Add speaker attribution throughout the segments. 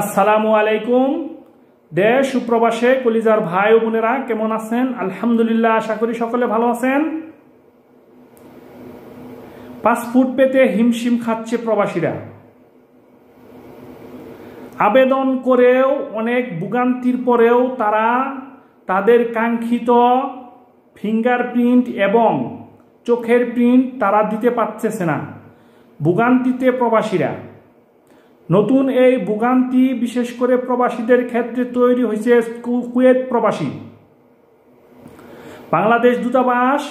Speaker 1: আসসালামু আলাইকুম। দেশ ও প্রবাসে কলিজার ভাই ও বোনেরা কেমন আছেন? আলহামদুলিল্লাহ, আশা করি সকলে ভালো আছেন। পাসপোর্ট পেতে হিমশিম খাচ্ছে প্রবাসীরা। আবেদন করেও অনেক ভোগান্তির পরেও তারা তাদের কাঙ্ক্ষিত ফিঙ্গারপ্রিন্ট এবং চোখের প্রিন্ট তারা দিতে পারতেছে না। ভোগান্তিতে প্রবাসীরা। নতুন এই ভোগান্তি বিশেষ করে প্রবাসীদের ক্ষেত্রে তৈরি হয়েছে কুয়েত প্রবাসী। বাংলাদেশ দূতাবাস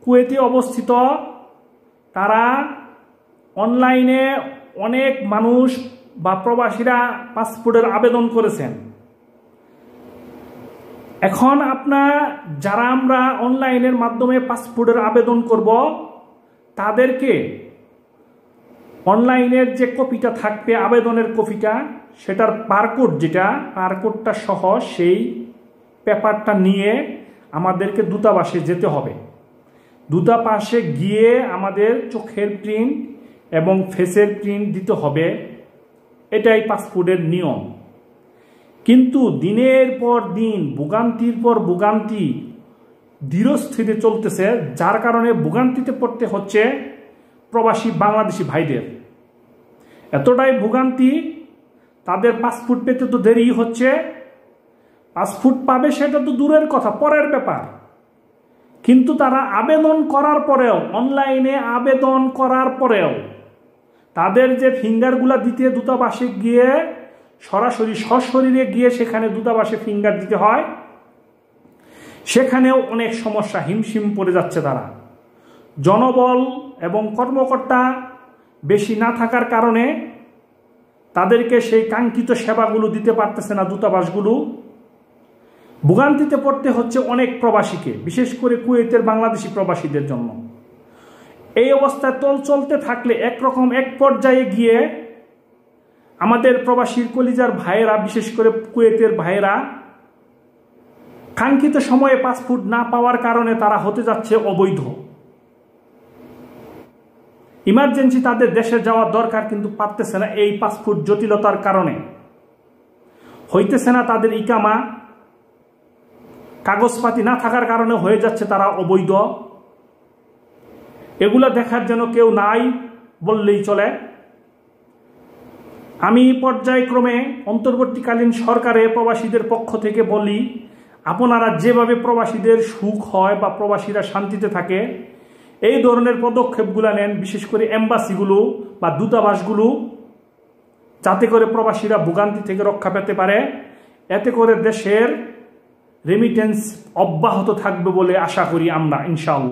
Speaker 1: কুয়েতে অবস্থিত। তারা অনলাইনে অনেক মানুষ বা প্রবাসীরা পাসপোর্টের আবেদন করেছেন। এখন যারা আমরা অনলাইনের মাধ্যমে পাসপোর্টের আবেদন করব, তাদেরকে অনলাইনের যে কপিটা থাকবে আবেদনের কপিটা, সেটার বারকোডটা সহ সেই পেপারটা নিয়ে আমাদেরকে দূতাবাসে যেতে হবে। দূতাবাসে গিয়ে আমাদের চোখের প্রিন্ট এবং ফেসের প্রিন্ট দিতে হবে। এটাই পাসপোর্টের নিয়ম। কিন্তু দিনের পর দিন ভোগান্তির পর ভোগান্তি ধীরস্থিরে চলতেছে, যার কারণে ভোগান্তিতে পড়তে হচ্ছে প্রবাসী বাংলাদেশি ভাইদের। এতটাই ভোগান্তি, তাদের পাসপোর্ট পেতে তো দেরি হচ্ছে। পাসপোর্ট পাবে সেটা তো দূরের কথা, পরের ব্যাপার। কিন্তু তারা আবেদন করার পরেও, অনলাইনে আবেদন করার পরেও তাদের যে ফিঙ্গারগুলা দিতে দূতাবাসে গিয়ে সরাসরি সশরীরে গিয়ে সেখানে দূতাবাসে ফিঙ্গার দিতে হয়, সেখানেও অনেক সমস্যা, হিমশিম পড়ে যাচ্ছে তারা। জনবল এবং কর্মকর্তা বেশি না থাকার কারণে তাদেরকে সেই কাঙ্ক্ষিত সেবাগুলো দিতে পারতেছে না দূতাবাসগুলো। ভোগান্তিতে পড়তে হচ্ছে অনেক প্রবাসীকে, বিশেষ করে কুয়েতের বাংলাদেশি প্রবাসীদের জন্য। এই অবস্থায় চলতে থাকলে একরকম এক পর্যায়ে গিয়ে আমাদের প্রবাসীর কলিজার ভাইয়েরা, বিশেষ করে কুয়েতের ভাইয়েরা, কাঙ্ক্ষিত সময়ে পাসপোর্ট না পাওয়ার কারণে তারা হতে যাচ্ছে অবৈধ। ইমার্জেন্সি তাদের দেশে যাওয়ার দরকার, কিন্তু পারতেছে না এই পাসপোর্ট জটিলতার কারণে। হইতেছে না তাদের ইকামা, কাগজপাতি না থাকার কারণে হয়ে যাচ্ছে তারা অবৈধ। এগুলা দেখার জন্য কেউ নাই বললেই চলে। আমি পর্যায়ক্রমে অন্তর্বর্তীকালীন সরকারে প্রবাসীদের পক্ষ থেকে বলি, আপনারা যেভাবে প্রবাসীদের সুখ হয় বা প্রবাসীরা শান্তিতে থাকে, এই ধরনের পদক্ষেপগুলো নেন, বিশেষ করে এম্বাসিগুলো বা দূতাবাসগুলো, যাতে করে প্রবাসীরা ভোগান্তি থেকে রক্ষা পেতে পারে। এতে করে দেশের রেমিটেন্স অব্যাহত থাকবে বলে আশা করি আমরা, ইনশাআল্লাহ।